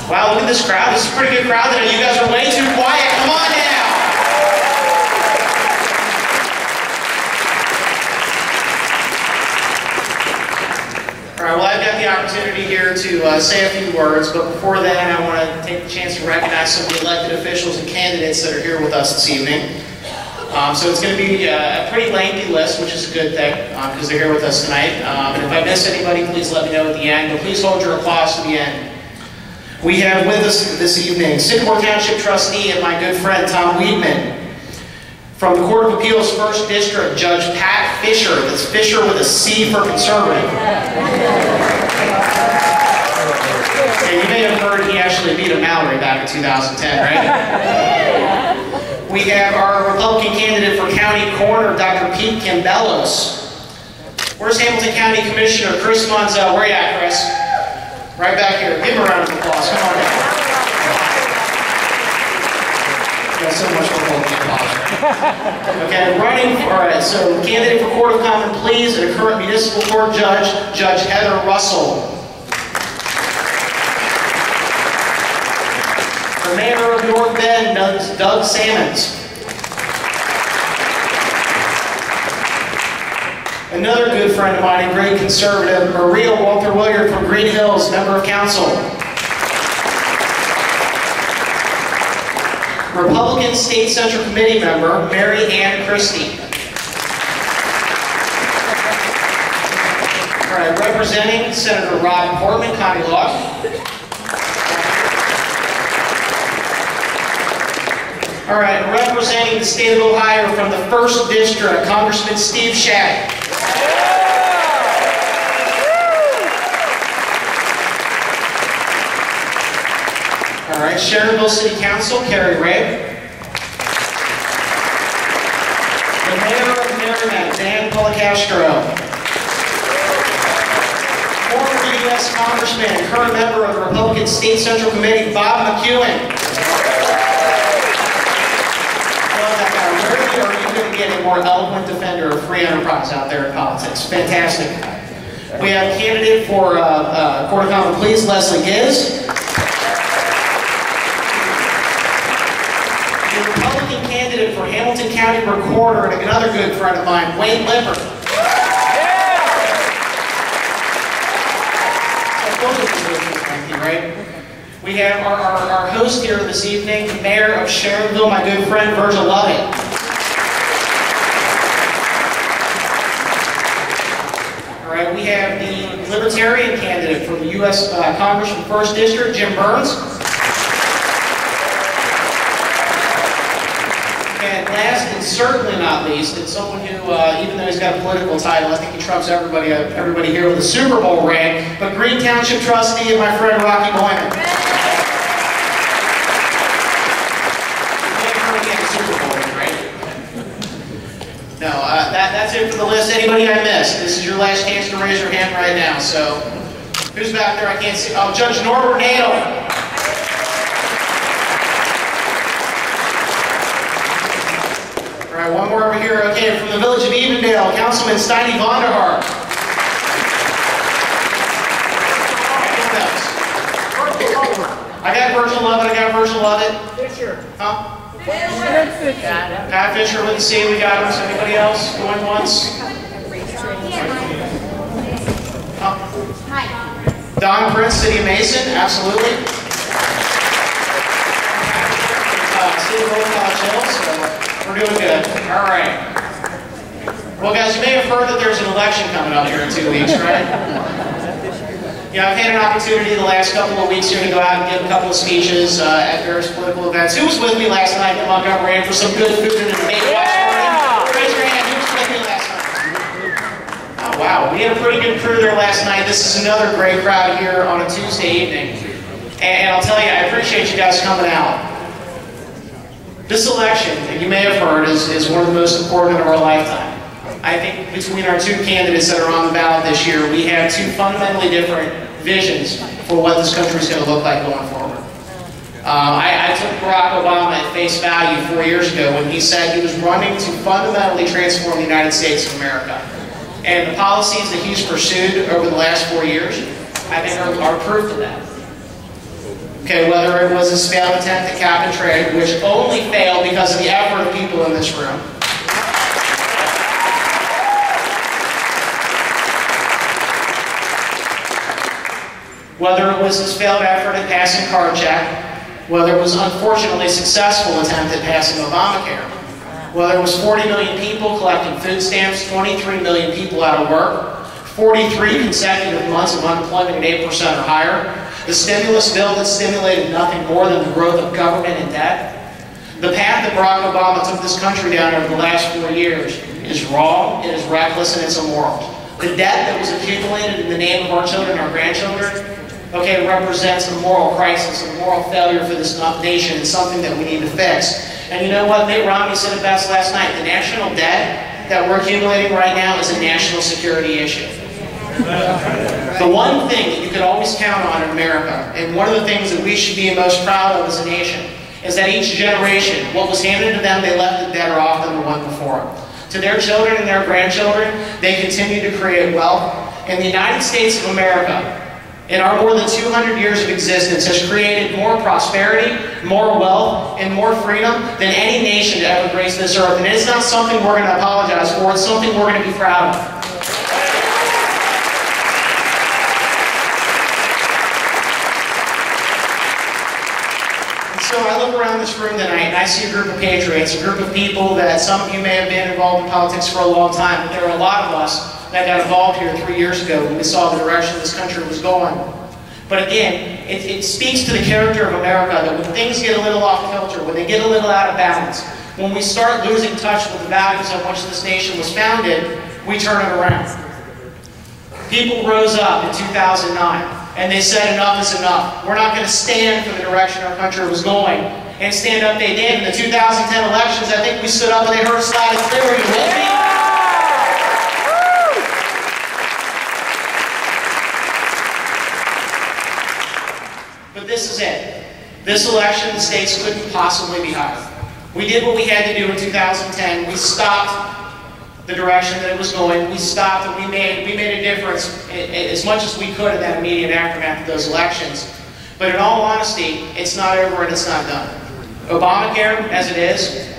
Wow, look at this crowd. This is a pretty good crowd today. You guys are way too quiet. Come on now. All right, well, I've got the opportunity here to say a few words, but before that, I want to take the chance to recognize some of the elected officials and candidates that are here with us this evening. So it's going to be a pretty lengthy list, which is a good thing, because they're here with us tonight. And if I miss anybody, please let me know at the end, but please hold your applause to the end. We have with us this evening Sycamore Township Trustee and my good friend Tom Weedman. From the Court of Appeals 1st District, Judge Pat Fisher. That's Fisher with a C for conservative. And you may have heard he actually beat a Mallory back in 2010, right? We have our Republican candidate for County Coroner, Dr. Pete Campbellos. Where's Hamilton County Commissioner Chris Monzel? Where are you at, Chris? Right back here. Give him a round of applause. Come on down. Got so much for holding the applause. Okay, running. All right, so candidate for Court of Common Pleas and a current municipal court judge, Judge Heather Russell. The mayor of North Bend, Doug Sammons. Another good friend of mine and great conservative, Maria Walter Williard from Green Hills, member of council. Republican State Central Committee member, Mary Ann Christie. All right, representing Senator Rob Portman, Connie Law. All right, representing the state of Ohio from the 1st District, Congressman Steve Shadegg. All right, Sharonville City Council, Carrie Ray. The Mayor of Merrimack, Dan Policastro. Former U.S. Congressman and current member of the Republican State Central Committee, Bob McEwen. Or you couldn't get a more eloquent defender of free enterprise out there in politics. Fantastic. We have a candidate for Court of Common Pleas, Leslie Giz. The Republican candidate for Hamilton County Recorder and another good friend of mine, Wayne Lippert. Right? We have our host here this evening, Mayor of Sharonville, my good friend Virgil Lovett. All right, we have the Libertarian candidate for the U.S. Congress from 1st District, Jim Burns. And last and certainly not least, it's someone who, even though he's got a political title, I think he trumps everybody here with a Super Bowl ring, but Green Township Trustee and my friend Rocky Boyman. No, that's it for the list. Anybody I missed? This is your last chance to raise your hand right now. So, who's back there? I can't see. Oh, Judge Norbert Nadel. All right, one more over here. Okay, from the village of Evendale, Councilman Steiny Vonderhaar. I got Virgil Lovett. Fisher. Huh? Pat Fisher, let's see, we got him. Anybody else going once? Don Prince, City of Mason, absolutely. City of Old College Hill, so we're doing good. All right. Well, guys, you may have heard that there's an election coming up here in 2 weeks, right? Yeah, I've had an opportunity the last couple of weeks here to go out and give a couple of speeches at various political events. Who was with me last night in Montgomery for some good food and a debate watch party? Raise your hand. Who was with me last night? Oh, wow. We had a pretty good crew there last night. This is another great crowd here on a Tuesday evening. And I'll tell you, I appreciate you guys coming out. This election, you may have heard, is one of the most important of our lifetime. I think between our two candidates that are on the ballot this year, we have two fundamentally different visions for what this country is going to look like going forward. I took Barack Obama at face value 4 years ago when he said he was running to fundamentally transform the United States of America. And the policies that he's pursued over the last 4 years, I think are proof of that. Okay, whether it was his failed attempt at cap and trade, which only failed because of the effort of people in this room. Whether it was his failed effort at passing card check, whether it was unfortunately successful attempt at passing Obamacare, whether it was 40 million people collecting food stamps, 23 million people out of work, 43 consecutive months of unemployment at 8% or higher, the stimulus bill that stimulated nothing more than the growth of government and debt. The path that Barack Obama took this country down over the last 4 years is wrong, it is reckless, and it's immoral. The debt that was accumulated in the name of our children and our grandchildren, okay, represents a moral crisis, a moral failure for this nation, and something that we need to fix. And you know what? Mitt Romney said it best last night. The national debt that we're accumulating right now is a national security issue. The one thing that you could always count on in America, and one of the things that we should be most proud of as a nation, is that each generation, what was handed to them, they left it better off than the one before them. To their children and their grandchildren, they continue to create wealth. And the United States of America, in our more than 200 years of existence, has created more prosperity, more wealth, and more freedom than any nation to ever grace this earth. And it's not something we're going to apologize for, it's something we're going to be proud of. So I look around this room tonight and I see a group of patriots, a group of people that some of you may have been involved in politics for a long time, but there are a lot of us that got involved here 3 years ago when we saw the direction this country was going. But again, it speaks to the character of America that when things get a little off kilter, when they get a little out of balance, when we start losing touch with the values on which this nation was founded, we turn it around. People rose up in 2009 and they said enough is enough. We're not going to stand for the direction our country was going. And stand up they did. In the 2010 elections, I think we stood up and they heard us loud and clear. Are you with me? But this is it. This election, the stakes couldn't possibly be higher. We did what we had to do in 2010. We stopped the direction that it was going. We stopped and we made a difference as much as we could in that immediate aftermath of those elections. But in all honesty, it's not over and it's not done. Obamacare, as it is,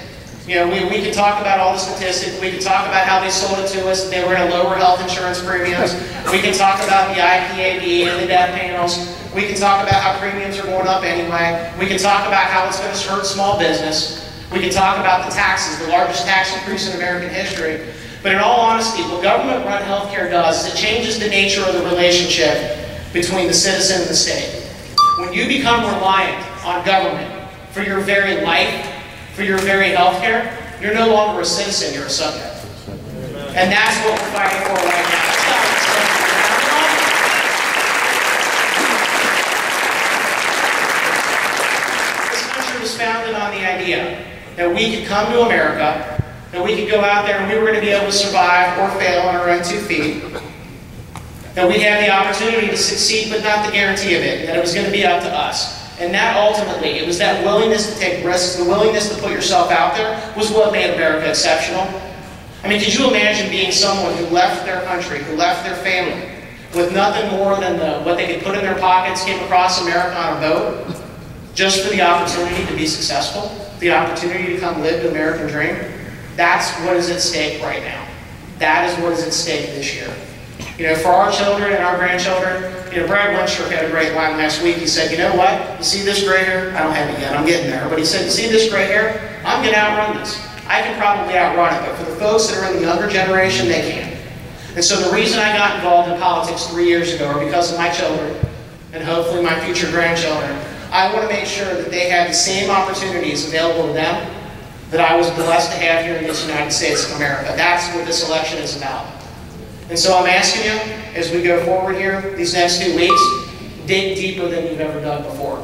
you know, we could talk about all the statistics. We could talk about how they sold it to us, that they were going to lower health insurance premiums. We can talk about the IPAB and the death panels. We can talk about how premiums are going up anyway. We can talk about how it's going to hurt small business. We can talk about the taxes, the largest tax increase in American history. But in all honesty, what government-run healthcare does is it changes the nature of the relationship between the citizen and the state. When you become reliant on government for your very life, for your very healthcare, you're no longer a citizen, you're a subject. And that's what we're fighting for right now. This country was founded on the idea that we could come to America, that we could go out there and we were going to be able to survive or fail on our own 2 feet, that we'd have the opportunity to succeed but not the guarantee of it, that it was going to be up to us. And that ultimately, it was that willingness to take risks, the willingness to put yourself out there, was what made America exceptional. I mean, could you imagine being someone who left their country, who left their family, with nothing more than what they could put in their pockets, came across America on a boat, just for the opportunity to be successful, the opportunity to come live the American dream? That's what is at stake right now. That is what is at stake this year. You know, for our children and our grandchildren, you know, Brad Winstrup had a great line last week. He said, you know what? You see this gray hair? I don't have it yet. I'm getting there. But he said, you see this gray hair? I'm going to outrun this. I can probably outrun it. But for the folks that are in the younger generation, they can't. And so the reason I got involved in politics 3 years ago are because of my children and hopefully my future grandchildren. I want to make sure that they have the same opportunities available to them that I was blessed to have here in this United States of America. That's what this election is about. And so I'm asking you, as we go forward here, these next 2 weeks, dig deeper than you've ever done before.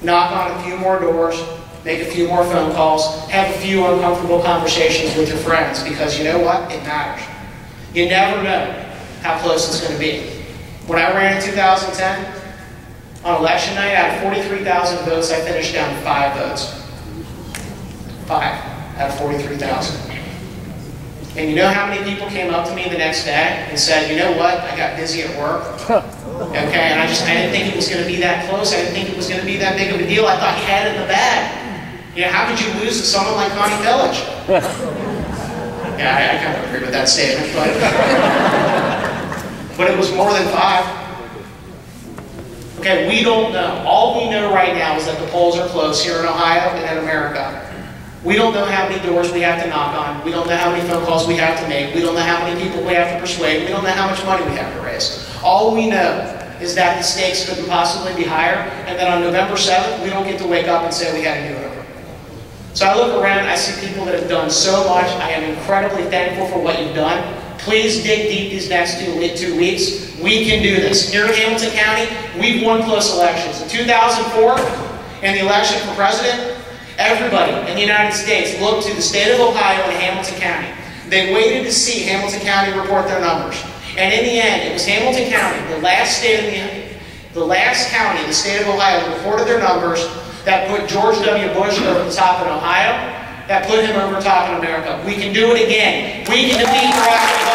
Knock on a few more doors, make a few more phone calls, have a few uncomfortable conversations with your friends, because you know what? It matters. You never know how close it's going to be. When I ran in 2010, on election night, out of 43,000 votes, I finished down to 5 votes. 5 out of 43,000. And you know how many people came up to me the next day and said, you know what, I got busy at work, Okay, and I didn't think it was going to be that close. I didn't think it was going to be that big of a deal. I thought he had it in the bag. You know, how could you lose to someone like Connie Village? Yeah, I kind of agree with that statement, but it was more than 5. Okay, we don't know. All we know right now is that the polls are close here in Ohio and in America. We don't know how many doors we have to knock on. We don't know how many phone calls we have to make. We don't know how many people we have to persuade. We don't know how much money we have to raise. All we know is that the stakes couldn't possibly be higher, and that on November 7th, we don't get to wake up and say we had to do it over. So I look around, I see people that have done so much. I am incredibly thankful for what you've done. Please dig deep these next 2 weeks. We can do this. Here in Hamilton County, we've won close elections. In 2004, in the election for president, everybody in the United States looked to the state of Ohio and Hamilton County. They waited to see Hamilton County report their numbers. And in the end, it was Hamilton County, the last county in the state of Ohio that reported their numbers, that put George W. Bush over the top in Ohio, that put him over top in America. We can do it again. We can defeat corruption.